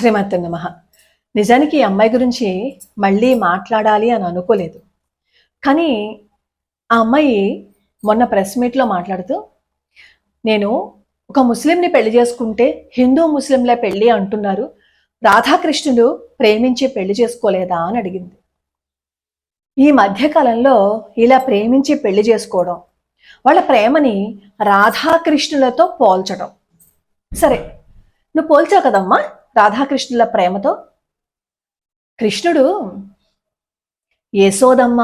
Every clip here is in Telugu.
శ్రీమతి నమః. నిజానికి ఈ అమ్మాయి గురించి మళ్ళీ మాట్లాడాలి అని అనుకోలేదు. కానీ ఆ అమ్మాయి మొన్న ప్రెస్ మీట్లో మాట్లాడుతూ, నేను ఒక ముస్లింని పెళ్లి చేసుకుంటే హిందూ ముస్లింల పెళ్లి అంటున్నారు, రాధాకృష్ణుడు ప్రేమించి పెళ్లి చేసుకోలేదా అని అడిగింది. ఈ మధ్యకాలంలో ఇలా ప్రేమించి పెళ్లి చేసుకోవడం, వాళ్ళ ప్రేమని రాధాకృష్ణులతో పోల్చడం. సరే, నువ్వు పోల్చావు కదమ్మా రాధాకృష్ణుల ప్రేమతో. కృష్ణుడు యశోదమ్మ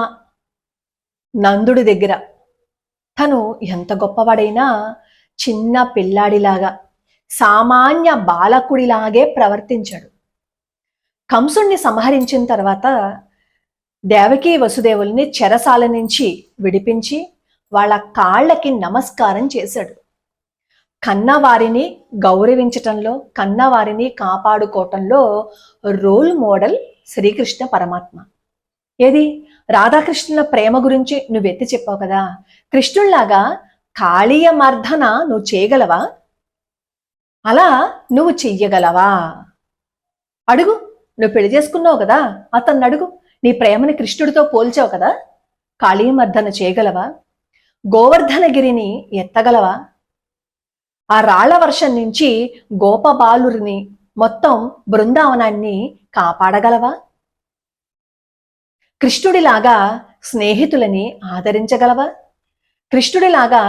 నందుడి దగ్గర తను ఎంత గొప్పవాడైనా చిన్న పిల్లాడిలాగా సామాన్య బాలకుడిలాగే ప్రవర్తించాడు. కంసుణ్ణి సంహరించిన తర్వాత దేవకీ వసుదేవుల్ని చెరసాల నుంచి విడిపించి వాళ్ళ కాళ్ళకి నమస్కారం చేశాడు. కన్నవారిని గౌరవించటంలో, కన్నవారిని కాపాడుకోవటంలో రోల్ మోడల్ శ్రీకృష్ణ పరమాత్మ. ఏది రాధాకృష్ణుల ప్రేమ గురించి నువ్వు ఎత్తి చెప్పావు కదా, కృష్ణుల్లాగా కాళీయ మర్దన నువ్వు చేయగలవా? అలా నువ్వు చెయ్యగలవా? అడుగు. నువ్వు పెళ్లి చేసుకున్నావు కదా, అతన్ని అడుగు. నీ ప్రేమని కృష్ణుడితో పోల్చావు కదా, కాళీయ మర్దన చేయగలవా? గోవర్ధనగిరిని ఎత్తగలవా? ఆ రాళ్ల వర్షం నుంచి గోపబాలురిని మొత్తం బృందావనాన్ని కాపాడగలవా? కృష్ణుడిలాగా స్నేహితులని ఆదరించగలవా? కృష్ణుడిలాగా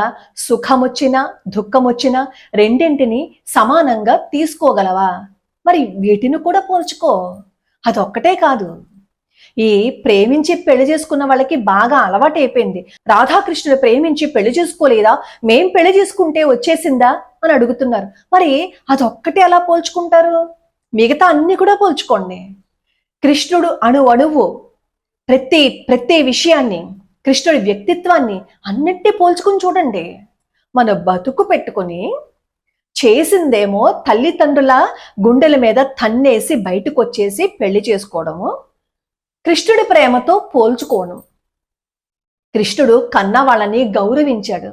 సుఖమొచ్చినా దుఃఖమొచ్చినా రెండింటిని సమానంగా తీసుకోగలవా? మరి వీటిని కూడా పోల్చుకో. అదొక్కటే కాదు, ఈ ప్రేమించి పెళ్లి చేసుకున్న వాళ్ళకి బాగా అలవాటు అయిపోయింది. రాధాకృష్ణుడు ప్రేమించి పెళ్లి చేసుకోలేదా, మేం పెళ్లి చేసుకుంటే వచ్చేసిందా అని అడుగుతున్నారు. మరి అదొక్కటే ఎలా పోల్చుకుంటారు? మిగతా అన్ని కూడా పోల్చుకోండి. కృష్ణుడు అణువు ప్రతి విషయాన్ని, కృష్ణుడి వ్యక్తిత్వాన్ని అన్నిటి పోల్చుకుని చూడండి. మన బతుకు పెట్టుకొని చేసిందేమో తల్లిదండ్రుల గుండెల మీద తన్నేసి బయటకు వచ్చేసి పెళ్లి చేసుకోవడము, కృష్ణుడి ప్రేమతో పోల్చుకోను. కృష్ణుడు కన్న వాళ్ళని గౌరవించాడు,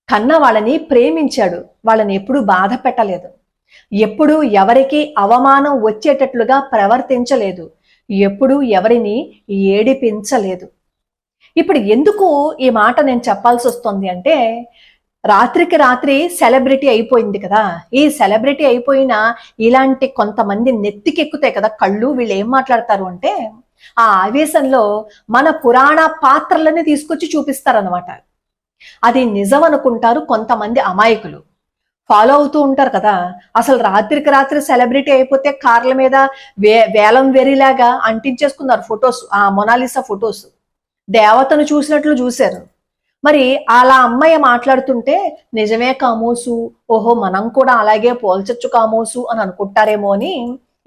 కన్న వాళ్ళని ప్రేమించాడు, వాళ్ళని ఎప్పుడూ బాధ పెట్టలేదు, ఎప్పుడూ ఎవరికి అవమానం వచ్చేటట్లుగా ప్రవర్తించలేదు, ఎప్పుడూ ఎవరిని ఏడిపించలేదు. ఇప్పుడు ఎందుకు ఈ మాట నేను చెప్పాల్సి వస్తుంది అంటే, రాత్రికి రాత్రి సెలబ్రిటీ అయిపోయింది కదా. ఈ సెలబ్రిటీ అయిపోయిన ఇలాంటి కొంతమంది నెత్తికెక్కుతాయి కదా కళ్ళు. వీళ్ళు ఏం మాట్లాడతారు అంటే, ఆ ఆవేశంలో మన పురాణ పాత్రలని తీసుకొచ్చి చూపిస్తారనమాట. అది నిజం అనుకుంటారు కొంతమంది అమాయకులు, ఫాలో అవుతూ ఉంటారు కదా. అసలు రాత్రికి రాత్రి సెలబ్రిటీ అయిపోతే కార్ల మీద వేలం వెరిలాగా అంటించేసుకున్నారు ఫొటోస్, ఆ మొనాలిసా ఫొటోస్. దేవతను చూసినట్లు చూశారు. మరి అలా అమ్మాయి మాట్లాడుతుంటే నిజమే కామోసు, ఓహో మనం కూడా అలాగే పోల్చొచ్చు కామోసు అని అనుకుంటారేమో అని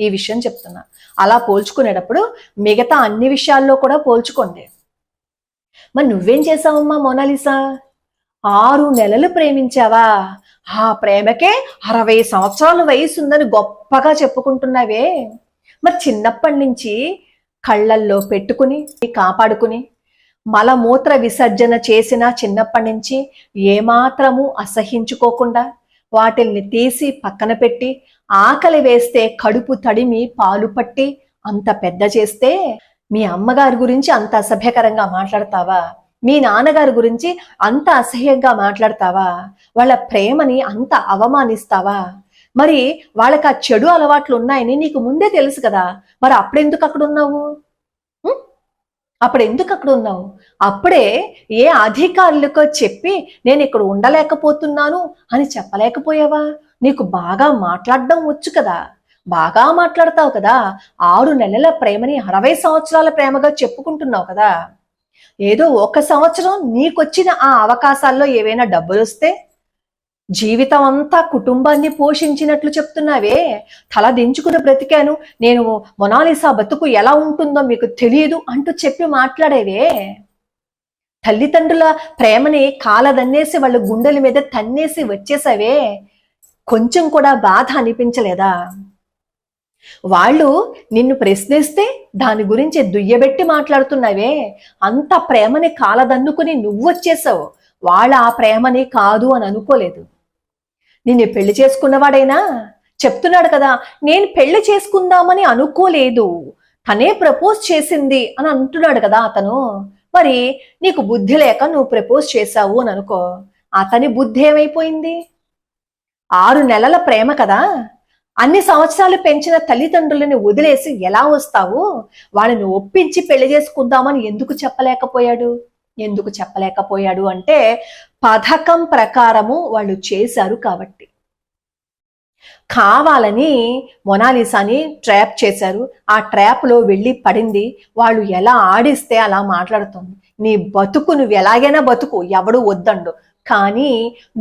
ఈ విషయం చెప్తున్నా. అలా పోల్చుకునేటప్పుడు మిగతా అన్ని విషయాల్లో కూడా పోల్చుకోండి. మరి నువ్వేం చేసావమ్మా మోనాలిసా? 6 నెలలు ప్రేమించావా? ఆ ప్రేమకే 60 సంవత్సరాల వయసు ఉందని గొప్పగా చెప్పుకుంటున్నావే. మరి చిన్నప్పటి నుంచి కళ్ళల్లో పెట్టుకుని కాపాడుకుని మలమూత్ర విసర్జన చేసిన చిన్నప్పటి నుంచి ఏమాత్రము అసహించుకోకుండా వాటిల్ని తీసి పక్కన పెట్టి, ఆకలి వేస్తే కడుపు తడిమి పాలు పట్టి అంత పెద్ద చేస్తే, మీ అమ్మగారి గురించి అంత అసభ్యకరంగా మాట్లాడతావా? మీ నాన్నగారి గురించి అంత అసహ్యంగా మాట్లాడతావా? వాళ్ళ ప్రేమని అంత అవమానిస్తావా? మరి వాళ్ళకి ఆ చెడు అలవాట్లు ఉన్నాయని నీకు ముందే తెలుసు కదా, మరి అప్పుడెందుకు అక్కడ ఉన్నావు? అప్పుడే ఏ అధికారులకో చెప్పి నేను ఇక్కడ ఉండలేకపోతున్నాను అని చెప్పలేకపోయావా? నీకు బాగా మాట్లాడడం వచ్చు కదా, బాగా మాట్లాడతావు కదా. 6 నెలల ప్రేమని 60 సంవత్సరాల ప్రేమగా చెప్పుకుంటున్నావు కదా. ఏదో 1 సంవత్సరం నీకొచ్చిన ఆ అవకాశాల్లో ఏవైనా డబ్బులు వస్తే జీవితం అంతా కుటుంబాన్ని పోషించినట్లు చెప్తున్నావే. తల దించుకుని బ్రతికాను, నేను మొనాలిసా బతుకు ఎలా ఉంటుందో మీకు తెలియదు అంటూ చెప్పి మాట్లాడేవే. తల్లిదండ్రుల ప్రేమని కాలదన్నేసి వాళ్ళ గుండెల మీద తన్నేసి వచ్చేసావే. కొంచెం కూడా బాధ అనిపించలేదా? వాళ్ళు నిన్ను ప్రశ్నిస్తే దాని గురించి దుయ్యబెట్టి మాట్లాడుతున్నావే. అంత ప్రేమని కాలదన్నుకుని నువ్వు వచ్చేసావు, వాళ్ళ ఆ ప్రేమని కాదు అని అనుకోలేదు. నిన్ను పెళ్లి చేసుకున్నవాడైనా చెప్తున్నాడు కదా, నేను పెళ్లి చేసుకుందామని అనుకోలేదు, తనే ప్రపోజ్ చేసింది అని అంటున్నాడు కదా అతను. మరి నీకు బుద్ధి లేక నువ్వు ప్రపోజ్ చేశావు అని అనుకో, అతని బుద్ధి ఏమైపోయింది? 6 నెలల ప్రేమ కదా, అన్ని సంవత్సరాలు పెంచిన తల్లిదండ్రులని వదిలేసి ఎలా వస్తావు? వాళ్ళని ఒప్పించి పెళ్లి చేసుకుందామని ఎందుకు చెప్పలేకపోయాడు? ఎందుకు చెప్పలేకపోయాడు అంటే పథకం ప్రకారము వాళ్ళు చేశారు కాబట్టి. కావాలని మొనాలిసాని ట్రాప్ చేశారు. ఆ ట్రాప్ లో వెళ్ళి పడింది. వాళ్ళు ఎలా ఆడిస్తే అలా మాట్లాడుతుంది. నీ బతుకు నువ్వు ఎలాగైనా బతుకు, ఎవడు వద్దండు, కానీ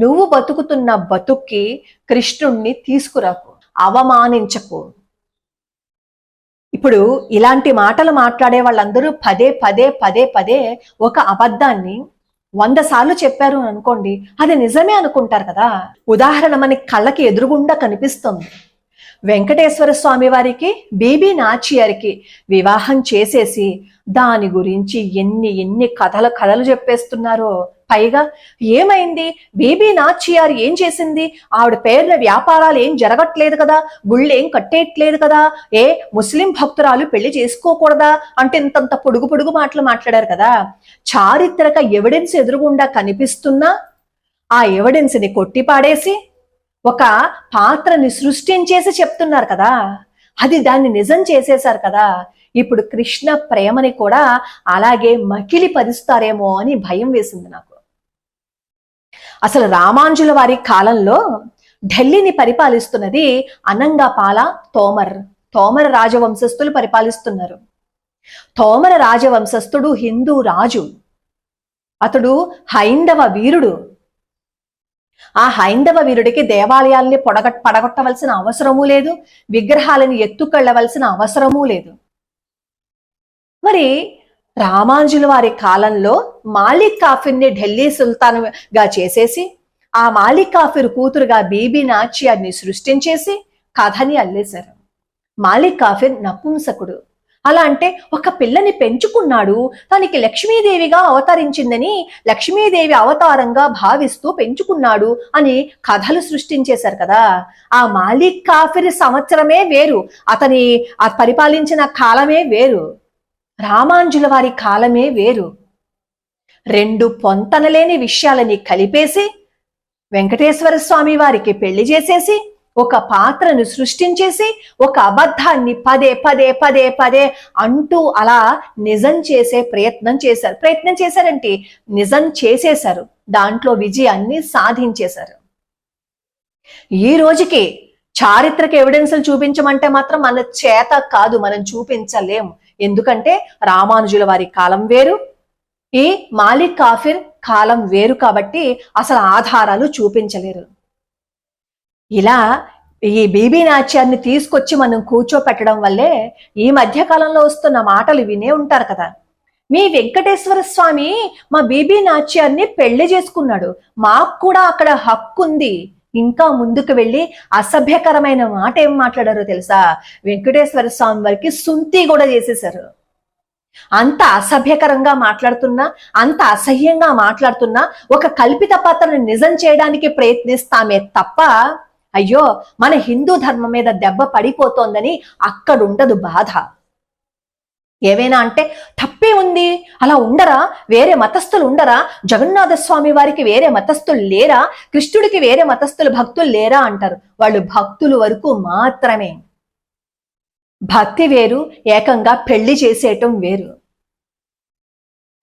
నువ్వు బతుకుతున్న బతుక్కి కృష్ణుణ్ణి తీసుకురాకు, అవమానించకు. ఇప్పుడు ఇలాంటి మాటలు మాట్లాడే వాళ్ళందరూ పదే పదే పదే పదే ఒక అబద్ధాన్ని 100 సార్లు చెప్పారు అనుకోండి, అది నిజమే అనుకుంటారు కదా. ఉదాహరణ మనకి కళ్ళకి ఎదురుగుండా కనిపిస్తుంది. వెంకటేశ్వర స్వామి వారికి బీబీ నాచియారికి వివాహం చేసేసి దాని గురించి ఎన్ని కథలు చెప్పేస్తున్నారో. పైగా ఏమైంది, బీబీ నాచియార్ ఏం చేసింది, ఆవిడ పేరున వ్యాపారాలు ఏం జరగట్లేదు కదా, గుళ్ళు ఏం కట్టేయట్లేదు కదా, ముస్లిం భక్తురాలు పెళ్లి చేసుకోకూడదా అంటే ఇంతంత పొడుగు మాటలు మాట్లాడారు కదా. చారిత్రక ఎవిడెన్స్ ఎదురుగుండా కనిపిస్తున్నా ఆ ఎవిడెన్స్ ని కొట్టిపాడేసి ఒక పాత్రని సృష్టించేసి చెప్తున్నారు కదా, అది దాన్ని నిజం చేసేశారు కదా. ఇప్పుడు కృష్ణ ప్రేమని కూడా అలాగే మకిలి పరుస్తారేమో అని భయం వేసింది నాకు. అసలు రామానుజుల వారి కాలంలో ఢిల్లీని పరిపాలిస్తున్నది అనంగపాల తోమర రాజవంశస్థులు పరిపాలిస్తున్నారు. తోమర రాజవంశస్థుడు హిందూ రాజు, అతడు హైందవ వీరుడు. ఆ హైందవ వీరుడికి దేవాలయాల్ని పడగొట్టవలసిన అవసరమూ లేదు, విగ్రహాలను ఎత్తుకెళ్లవలసిన అవసరమూ లేదు. మరి రామానుజుల వారి కాలంలో మాలిక్ కాఫిర్ని ఢిల్లీ సుల్తాన్గా చేసేసి ఆ మాలిక్ కాఫిర్ కూతురుగా బీబీ నాచియార్ని సృష్టించేసి కథని అల్లేశారు. మాలిక్ కాఫిర్ నపుంసకుడు. అలా అంటే ఒక పిల్లని పెంచుకున్నాడు, తనకి లక్ష్మీదేవిగా అవతరించిందని లక్ష్మీదేవి అవతారంగా భావిస్తూ పెంచుకున్నాడు అని కథలు సృష్టించేశారు కదా. ఆ మాలిక్ కాఫిర్ సంవత్సరమే వేరు, అతని పరిపాలించిన కాలమే వేరు, రామానుజుల వారి కాలమే వేరు. 2 పొంతనలేని విషయాలని కలిపేసి వెంకటేశ్వర స్వామి వారికి పెళ్లి చేసేసి ఒక పాత్రను సృష్టించేసి ఒక అబద్ధాన్ని పదే పదే పదే పదే అంటూ అలా నిజం చేసే ప్రయత్నం చేశారంటే నిజం చేసేశారు, దాంట్లో విజయాన్ని సాధించేశారు. ఈ రోజుకి చారిత్రక ఎవిడెన్స్లు చూపించమంటే మాత్రం మన చేత కాదు, మనం చూపించలేము. ఎందుకంటే రామానుజుల వారి కాలం వేరు, ఈ మాలిక్ కాఫిర్ కాలం వేరు, కాబట్టి అసలు ఆధారాలు చూపించలేరు. ఇలా ఈ బీబీ నాచ్యాన్ని తీసుకొచ్చి మనం కూర్చోపెట్టడం వల్లే ఈ మధ్య కాలంలో వస్తున్న మాటలు వినే ఉంటారు కదా. మీ వెంకటేశ్వర స్వామి మా బీబీ నాచ్యాన్ని పెళ్లి చేసుకున్నాడు, మాకు కూడా అక్కడ హక్కు ఉంది. ఇంకా ముందుకు వెళ్ళి అసభ్యకరమైన మాట ఏం మాట్లాడారో తెలుసా, వెంకటేశ్వర స్వామి వారికి సుంతి కూడా చేసేశారు. అంత అసభ్యకరంగా మాట్లాడుతున్నా, అంత అసహ్యంగా మాట్లాడుతున్నా ఒక కల్పిత పాత్రను నిజం చేయడానికి ప్రయత్నిస్తామే తప్ప అయ్యో మన హిందూ ధర్మం మీద దెబ్బ పడిపోతోందని అక్కడుండదు బాధ. ఏవైనా అంటే తప్పే ఉంది, అలా ఉండరా, వేరే మతస్థులు ఉండరా, జగన్నాథ స్వామి వారికి వేరే మతస్థులు లేరా, కృష్ణుడికి వేరే మతస్థులు భక్తులు లేరా అంటారు. వాళ్ళు భక్తులు వరకు మాత్రమే. భక్తి వేరు, ఏకంగా పెళ్లి చేసేయటం వేరు.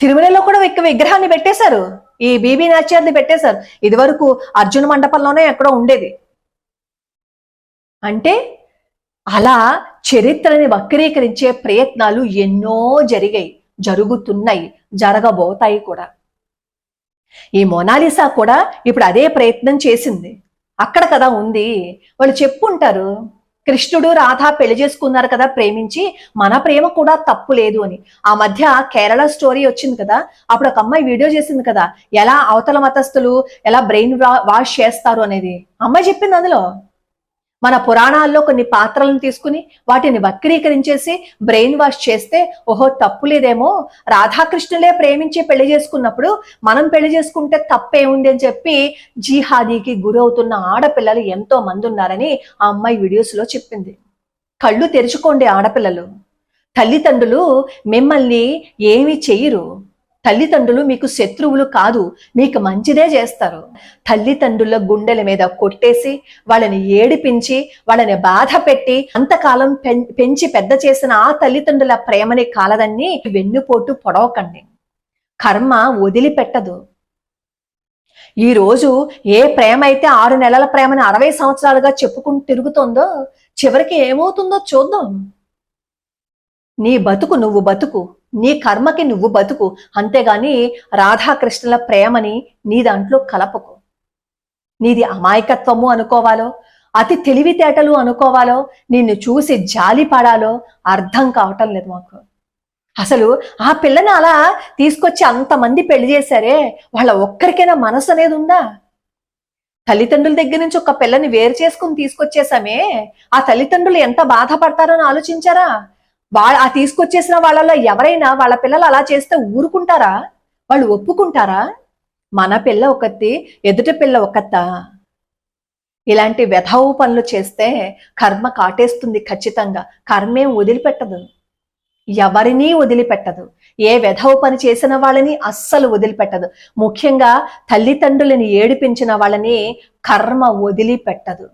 తిరుమలలో కూడా విగ్రహాన్ని పెట్టేశారు, ఈ బీబీ నాచ్యార్ని పెట్టేశారు. ఇది వరకు అర్జున మండపంలోనే ఎక్కడో ఉండేది. అంటే అలా చరిత్రని వక్రీకరించే ప్రయత్నాలు ఎన్నో జరిగాయి, జరుగుతున్నాయి, జరగబోతాయి కూడా. ఈ మొనాలిసా కూడా ఇప్పుడు అదే ప్రయత్నం చేసింది. అక్కడ కదా ఉంది, వాళ్ళు చెప్పుంటారు కృష్ణుడు రాధ పెళ్లి చేసుకున్నారు కదా ప్రేమించి, మన ప్రేమ కూడా తప్పు లేదు అని. ఆ మధ్య కేరళ స్టోరీ వచ్చింది కదా, అప్పుడు ఒక అమ్మాయి వీడియో చేసింది కదా, ఎలా అవతల మతస్థులు ఎలా బ్రెయిన్ వాష్ చేస్తారు అనేది అమ్మాయి చెప్పింది అందులో. మన పురాణాల్లో కొన్ని పాత్రలను తీసుకుని వాటిని వక్రీకరించేసి బ్రెయిన్ వాష్ చేస్తే ఓహో తప్పు లేదేమో, రాధాకృష్ణులే ప్రేమించి పెళ్లి చేసుకున్నప్పుడు మనం పెళ్లి చేసుకుంటే తప్పే ఉంది అని చెప్పి జిహాదీకి గురవుతున్న ఆడపిల్లలు ఎంతో మంది ఉన్నారని ఆ అమ్మాయి వీడియోస్లో చెప్పింది. కళ్ళు తెరుచుకోండి ఆడపిల్లలు. తల్లిదండ్రులు మిమ్మల్ని ఏమీ చెయ్యరు. తల్లిదండ్రులు మీకు శత్రువులు కాదు, మీకు మంచిదే చేస్తారు. తల్లిదండ్రుల గుండెల మీద కొట్టేసి వాళ్ళని ఏడిపించి వాళ్ళని బాధ పెట్టి అంతకాలం పెంచి పెద్ద చేసిన ఆ తల్లిదండ్రుల ప్రేమని కాలదన్ని వెన్నుపోటు పొడవకండి. కర్మ వదిలిపెట్టదు. ఈరోజు ఏ ప్రేమ అయితే 6 నెలల ప్రేమని 60 సంవత్సరాలుగా చెప్పుకుంటూ తిరుగుతుందో చివరికి ఏమవుతుందో చూద్దాం. నీ బతుకు నువ్వు బతుకు, నీ కర్మకి నువ్వు బతుకు, అంతేగాని రాధాకృష్ణుల ప్రేమని నీ దాంట్లో కలపకు. నీది అమాయకత్వము అనుకోవాలో, అతి తెలివితేటలు అనుకోవాలో, నిన్ను చూసి జాలి పడాలో అర్థం కావటం లేదు మాకు. అసలు ఆ పిల్లని అలా తీసుకొచ్చి అంతమంది పెళ్లి చేశారే, వాళ్ళ ఒక్కరికైనా మనసు అనేది ఉందా? తల్లిదండ్రుల దగ్గర నుంచి ఒక పిల్లని వేరు చేసుకుని తీసుకొచ్చేసామే, ఆ తల్లిదండ్రులు ఎంత బాధపడతారని ఆలోచించారా? ఆ తీసుకొచ్చేసిన వాళ్ళలో ఎవరైనా వాళ్ళ పిల్లలు అలా చేస్తే ఊరుకుంటారా? వాళ్ళు ఒప్పుకుంటారా? మన పిల్ల ఒకటి, ఎదుటి పిల్ల ఒకత్తా? ఇలాంటి వెధవు పనులు చేస్తే కర్మ కాటేస్తుంది ఖచ్చితంగా. కర్మేం వదిలిపెట్టదు, ఎవరినీ వదిలిపెట్టదు. ఏ వెధవు పని చేసిన వాళ్ళని అస్సలు వదిలిపెట్టదు. ముఖ్యంగా తల్లిదండ్రులని ఏడిపించిన వాళ్ళని కర్మ వదిలిపెట్టదు.